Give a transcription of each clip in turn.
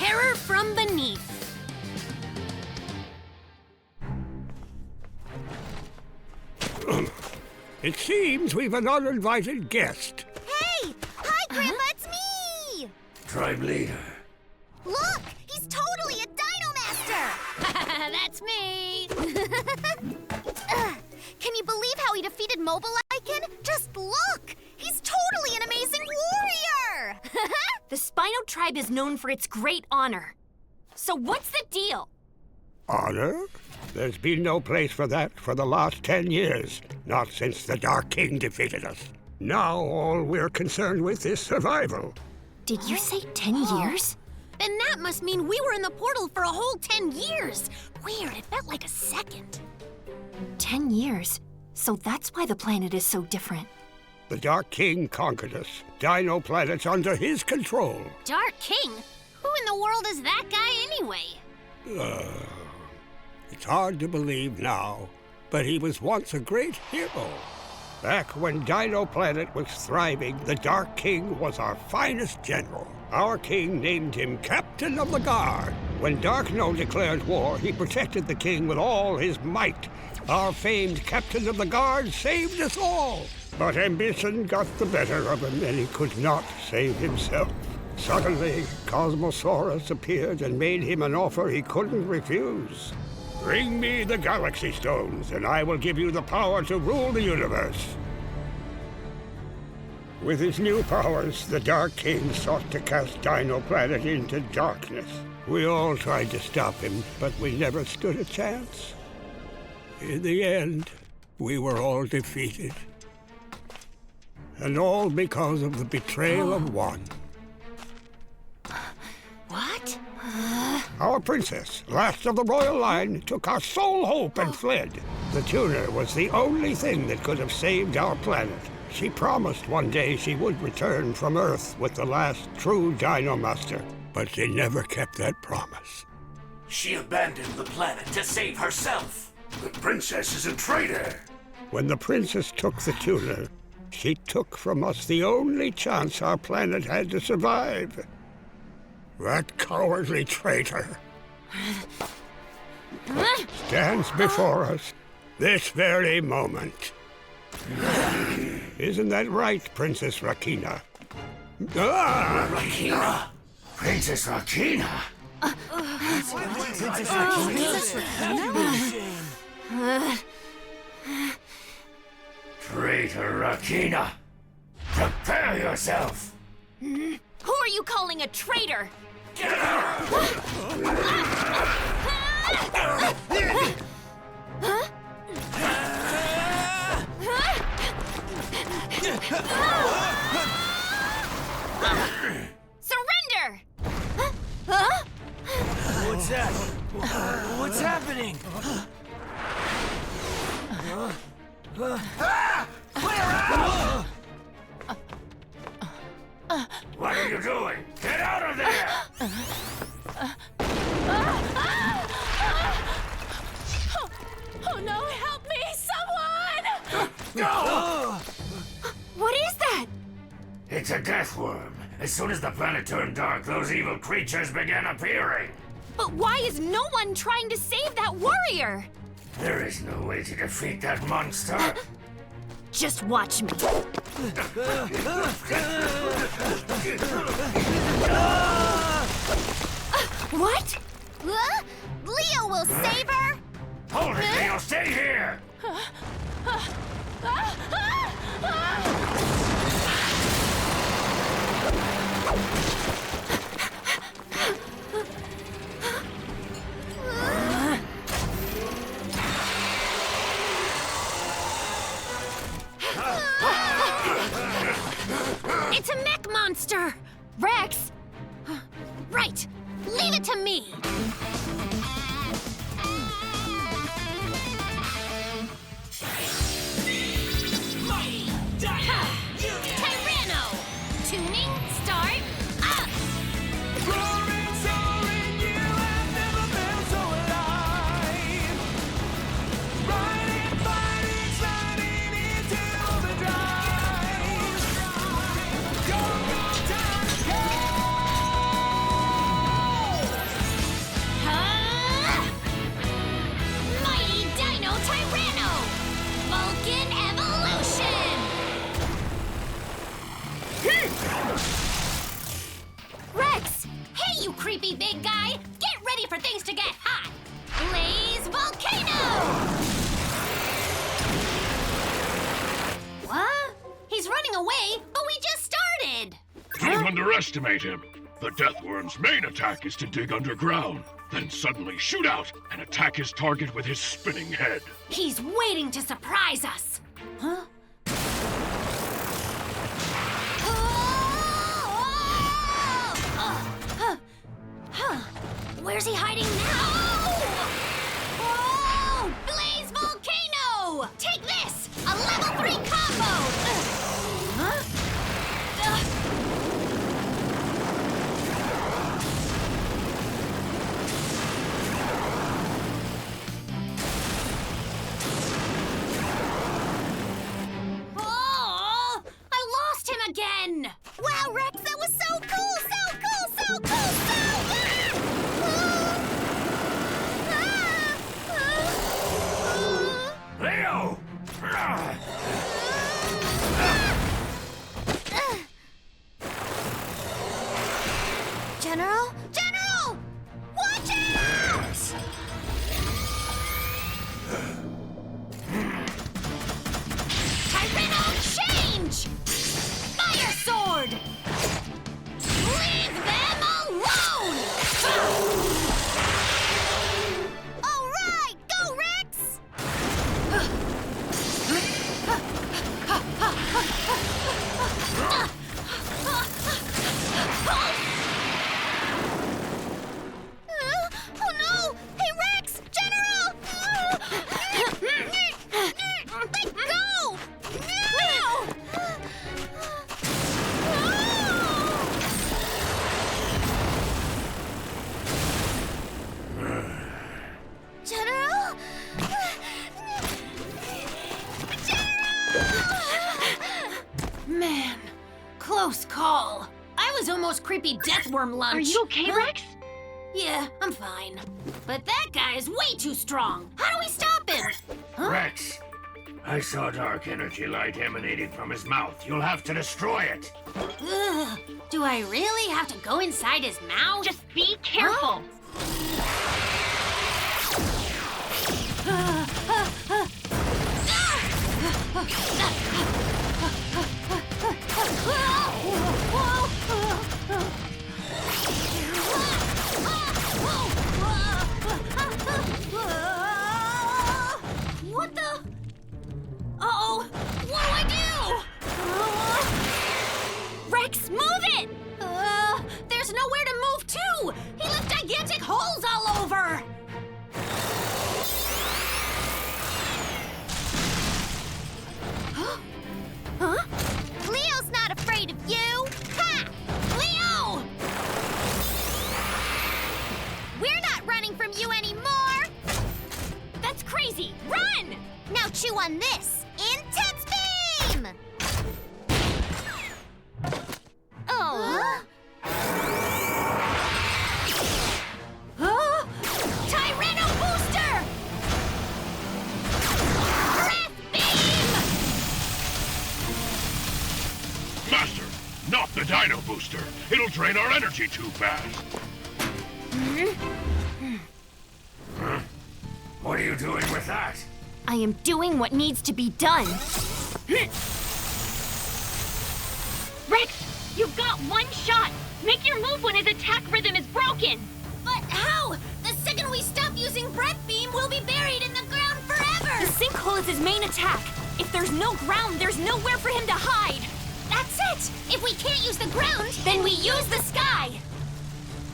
terror from beneath. It seems we've an uninvited guest. Hey! Hi, Grandpa, it's me! Tribe leader. Look! He's totally a Dino Master! That's me! Can you believe how he defeated Mobile Icon? Just look! He's totally an amazing warrior! The Spino tribe is known for its great honor. So what's the deal? Honor? There's been no place for that for the last 10 years. Not since the Dark King defeated us. Now all we're concerned with is survival. Did you say 10 years? Then that must mean we were in the portal for a whole 10 years. Weird, it felt like a second. 10 years? So that's why the planet is so different. The Dark King conquered us. Dino Planet's under his control. Dark King? Who in the world is that guy anyway? It's hard to believe now, but he was once a great hero. Back when Dino Planet was thriving, the Dark King was our finest general. Our king named him Captain of the Guard. When Darkno declared war, he protected the king with all his might. Our famed Captain of the Guard saved us all. But ambition got the better of him, and he could not save himself. Suddenly, Cosmosaurus appeared and made him an offer he couldn't refuse. Bring me the Galaxy Stones, and I will give you the power to rule the universe. With his new powers, the Dark King sought to cast Dino Planet into darkness. We all tried to stop him, but we never stood a chance. In the end, we were all defeated. And all because of the betrayal of one. What? Our princess, last of the royal line, took our sole hope and fled. The Tuner was the only thing that could have saved our planet. She promised one day she would return from Earth with the last true Dino Master, but she never kept that promise. She abandoned the planet to save herself. The princess is a traitor. When the princess took the Tuner, she took from us the only chance our planet had to survive. That cowardly traitor stands before us this very moment. Isn't that right, Princess Rakina? Rakina? Princess Rakina? Princess Rakina? Traitor Rakina! Prepare yourself! Who are you calling a traitor? Get her! Surrender! What's that? What's happening? What are you doing? Get out of there! Oh no, help me, someone! Go! What is that? It's a death worm. As soon as the planet turned dark, those evil creatures began appearing. But why is no one trying to save that warrior? There is no way to defeat that monster. Just watch me. What? Leo will save her! Hold it, Leo! Stay here! It's a mech monster! Rex! Right! Leave it to me! Tyranno! Tuning, start, up! Roaring soul in you, I've never felt so alive. Riding, fighting, sliding into overdrive. Go, go, time, go! Rex! Hey, you creepy big guy! Get ready for things to get hot! Blaze Volcano! What? He's running away, but we just started! Don't underestimate him. The Deathworm's main attack is to dig underground, then suddenly shoot out and attack his target with his spinning head. He's waiting to surprise us! Huh? Where's he hiding now? Oh! Blaze Volcano! Take this! A level 3 combo! Huh? Oh! I lost him again! Wow, Rex, that was so cool! So cool! So cool! So... Leo! General? General! Watch out! Tyranno, change! Fire sword! Leave them alone! All right, go, Rex! Oh no! Hey, Rex! General! Let go! No! General? Man, close call. I was almost creepy deathworm lunch. Are you okay, Huh? Rex? Yeah, I'm fine. But that guy is way too strong. How do we stop him? Huh? Rex, I saw dark energy light emanating from his mouth. You'll have to destroy it. Ugh, do I really have to go inside his mouth? Just be careful. What the? Uh-oh! What do I do? Rex, move it! There's nowhere to move to! He left gigantic holes all over! Huh? Leo's not afraid of you! Ha! Leo! We're not running from you anymore! That's crazy! Run! Now chew on this! Intense beam! Oh! Huh? Tyranno booster! Breath beam! Master, not the Dino Booster. It'll drain our energy too fast. What are you doing with that? I am doing what needs to be done. Rex, you've got one shot. Make your move when his attack rhythm is broken. But how? The second we stop using breath beam, we'll be buried in the ground forever! The sinkhole is his main attack. If there's no ground, there's nowhere for him to hide. That's it! If we can't use the ground, then we use the sky!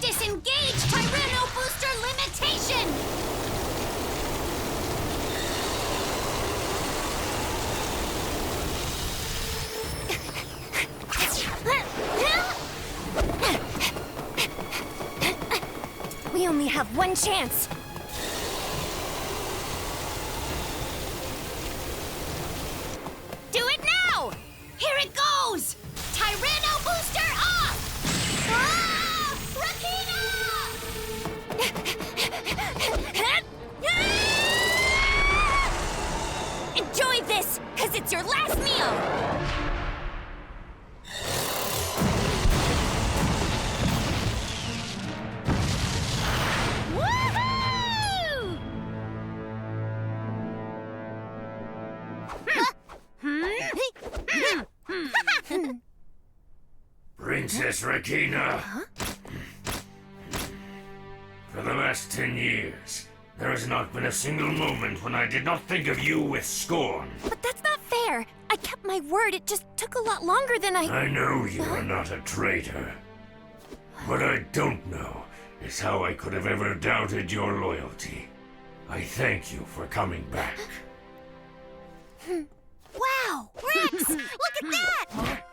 Disengage Tyranno booster limitation! We only have one chance. Do it now! Here it goes! Tyranno booster off! Ah! Rakina! Enjoy this, cause it's your last meal! this, Rakina? For the last 10 years, there has not been a single moment when I did not think of you with scorn. But that's not fair. I kept my word. It just took a lot longer than I know you are not a traitor. What I don't know is how I could have ever doubted your loyalty. I thank you for coming back. Wow! Rex! Look at that!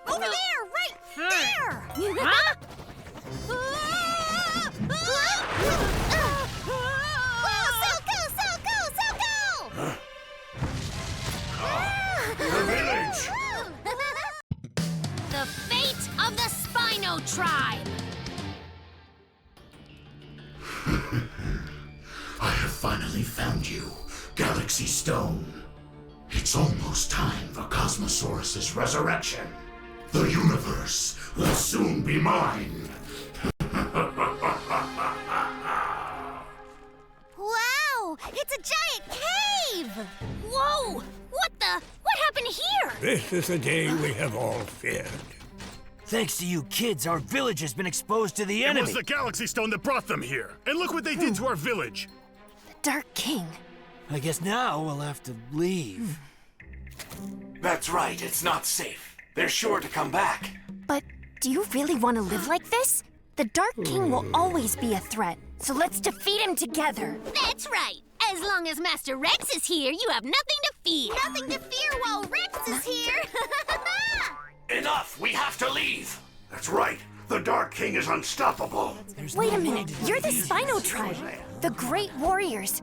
Over there! Right there! Huh? The village! The fate of the Spino tribe! I have finally found you, Galaxy Stone. It's almost time for Cosmosaurus's resurrection. The universe will soon be mine. Wow! It's a giant cave! Whoa! What happened here? This is the day we have all feared. Thanks to you kids, our village has been exposed to the It enemy. was the Galaxy Stone that brought them here. And look what they did to our village. Dark King. I guess now we'll have to leave. That's right, it's not safe. They're sure to come back. But do you really want to live like this? The Dark King will always be a threat, so let's defeat him together. That's right! As long as Master Rex is here, you have nothing to fear! Nothing to fear while Rex is here! Enough! We have to leave! That's right. The Dark King is unstoppable. Wait a minute, you're the Spino tribe, the great warriors,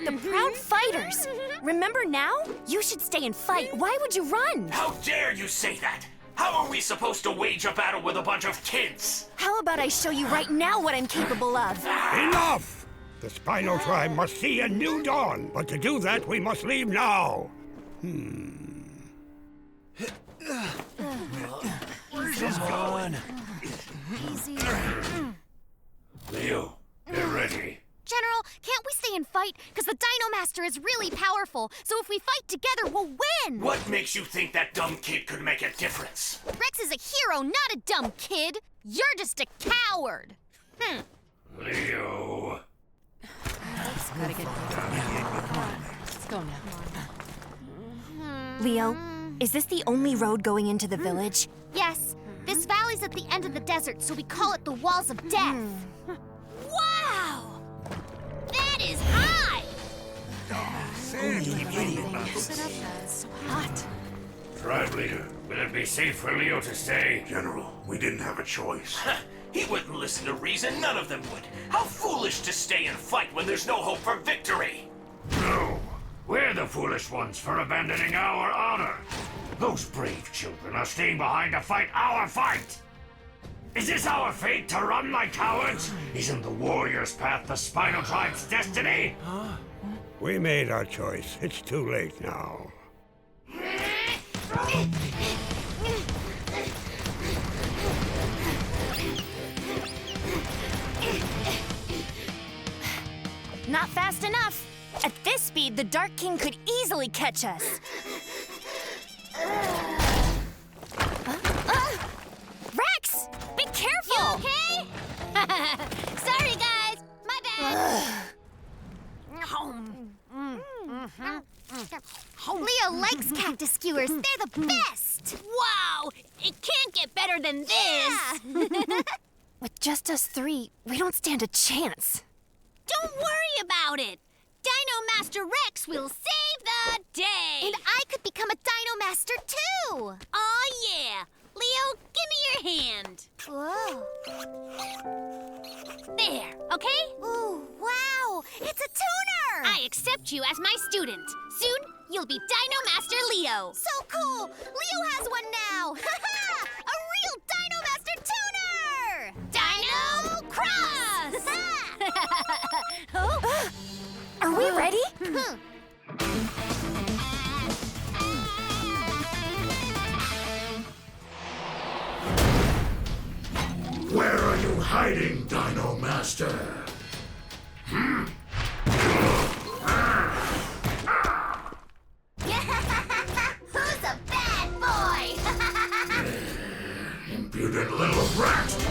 the proud fighters. Remember now? You should stay and fight. Why would you run? How dare you say that? How are we supposed to wage a battle with a bunch of kids? How about I show you right now what I'm capable of? Enough! The Spino tribe must see a new dawn, but to do that, we must leave now. Leo, get ready. General, can't we stay and fight? Because the Dino Master is really powerful, so if we fight together, we'll win! What makes you think that dumb kid could make a difference? Rex is a hero, not a dumb kid! You're just a coward! Leo. Leo, is this the only road going into the village? Yes, this valley's at the end of the desert, so we call it the Walls of Death. Wow! That is high! Tribe leader, will it be safe for Leo to stay? General, we didn't have a choice. He wouldn't listen to reason, none of them would. How foolish to stay and fight when there's no hope for victory! No, we're the foolish ones for abandoning our honor. Those brave children are staying behind to fight our fight. Is this our fate to run like cowards? Isn't the warrior's path the Spino tribe's destiny? We made our choice. It's too late now. Not fast enough. At this speed, the Dark King could easily catch us. Rex! Be careful! You okay? Sorry, guys. My bad. Leo likes cactus skewers. They're the best. Wow! It can't get better than this! Yeah. With just us three, we don't stand a chance. Don't worry about it. Dino Master Rex will save the day. And I could become a Dino Master too. Oh yeah! Leo, give me your hand. Whoa. There, okay? Ooh, wow. It's a tuner. I accept you as my student. Soon, you'll be Dino Master Leo. So cool. Leo has one now. A real Dino Master tuner. Dino Cross! Are we ready? Where are you hiding, Dino Master? Who's a bad boy? Impudent little brat!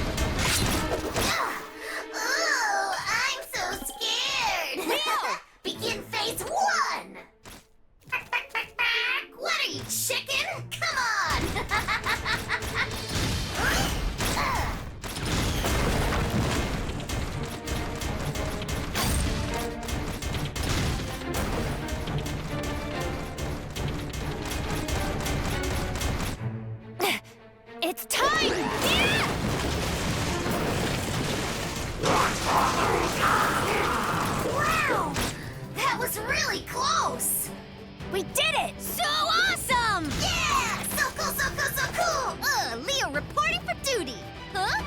was really close! We did it! So awesome! Yeah! So cool, so cool, so cool! Leo reporting for duty! Huh?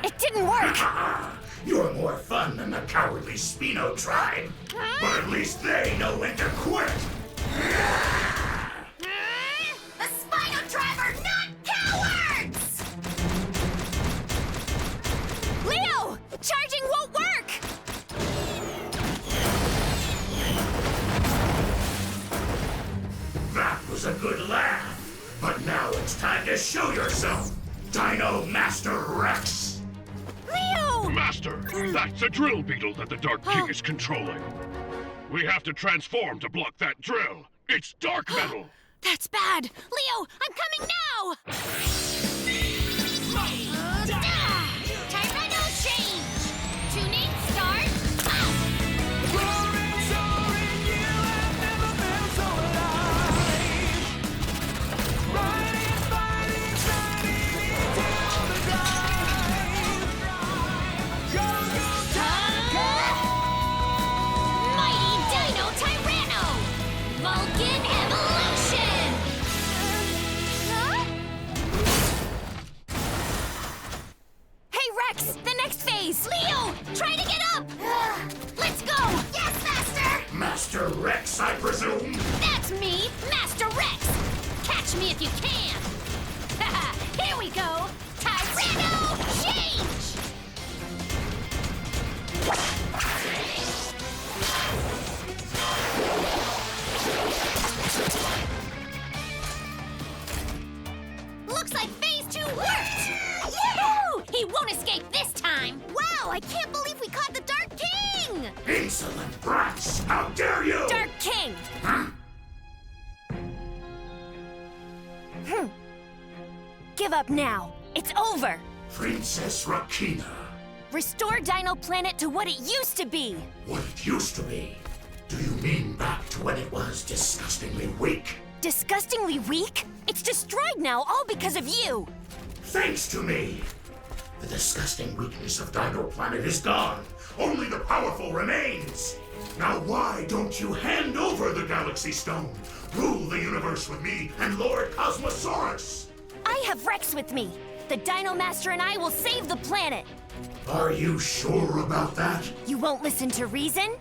It didn't work! You're more fun than the cowardly Spino tribe. But at least they know when to quit. The Spino tribe are not cowards! Leo! Charging won't work! That was a good laugh. But now it's time to show yourself, Dino Master Rex. Leo! Master, that's a drill beetle that the Dark King is controlling. We have to transform to block that drill. It's dark metal. That's bad. Leo, I'm coming now! Tyranno change! Tuning start! Mighty Dino Tyranno! Vulcan evolution! Hey, Rex! The next phase! Leo! Try to get up! Let's go! Yes, Master! Master Rex, I presume? That's me, Master Rex! Catch me if you can! Here we go! Tyranno change! Looks like phase 2 worked! Woo! He won't escape this time! Wow, I can't believe we caught the Dark King! Insolent brats! How dare you! Dark King! Give up now. It's over. Princess Rakina. Restore Dino Planet to what it used to be. What it used to be? Do you mean back to when it was disgustingly weak? Disgustingly weak? It's destroyed now, all because of you. Thanks to me! The disgusting weakness of Dino Planet is gone. Only the powerful remains. Now why don't you hand over the Galaxy Stone? Rule the universe with me and Lord Cosmosaurus! I have Rex with me. The Dino Master and I will save the planet. Are you sure about that? You won't listen to reason?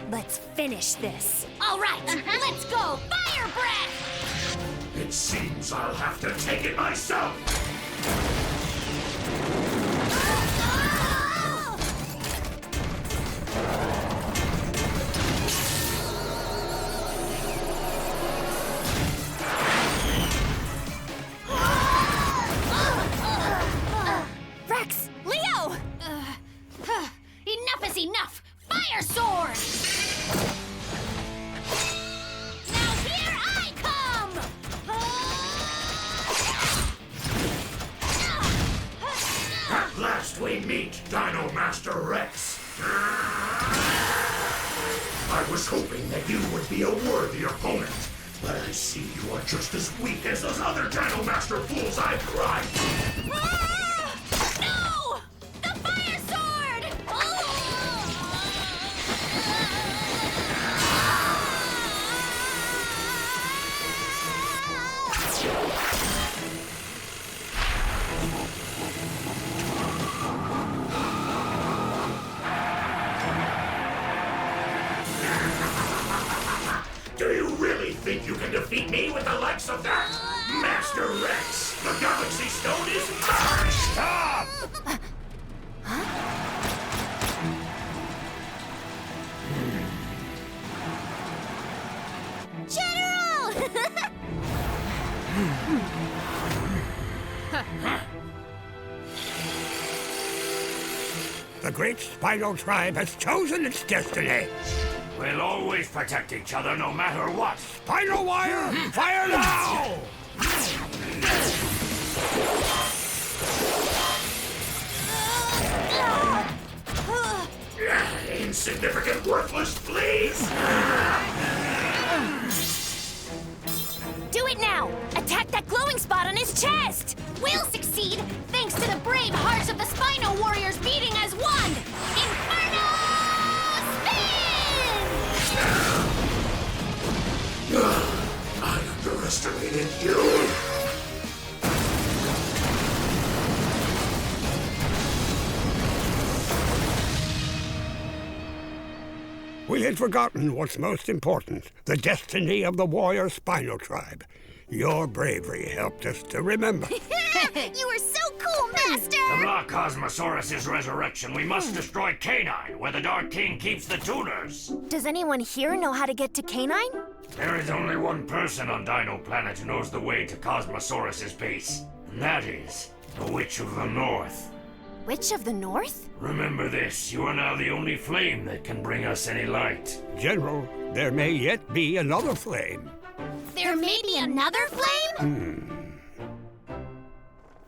Let's finish this. All right, let's go! Fire breath! It seems I'll have to take it myself. Rex! Leo! Enough is enough! Fire sword! Now here I come! At last we meet, Dino Master Rex. I was hoping that you would be a worthy opponent, but I see you are just as weak as those other Dino Master fools I've cried. No! The fire sword! Do you really think you can defeat me with the likes of that? Master Rex, the Galaxy Stone is mine! Stop! General! The great Spino tribe has chosen its destiny. We'll always protect each other no matter what. Spino wire, fire now! Insignificant, worthless, please! Do it now! Attack that glowing spot on his chest! We'll succeed thanks to the brave hearts of the Spino warriors beating as one! Inferno! underestimated you! We had forgotten what's most important, the destiny of the warrior Spino tribe. Your bravery helped us to remember. You were so cool, Master! To block Cosmosaurus' resurrection, we must destroy Canine, where the Dark King keeps the tuners. Does anyone here know how to get to Canine? There is only one person on Dino Planet who knows the way to Cosmosaurus' base, and that is the Witch of the North. Witch of the North? Remember this, you are now the only flame that can bring us any light. General, there may yet be another flame. There may be another flame?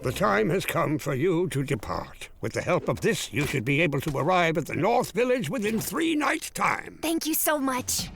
The time has come for you to depart. With the help of this, you should be able to arrive at the North Village within 3 nights' time. Thank you so much.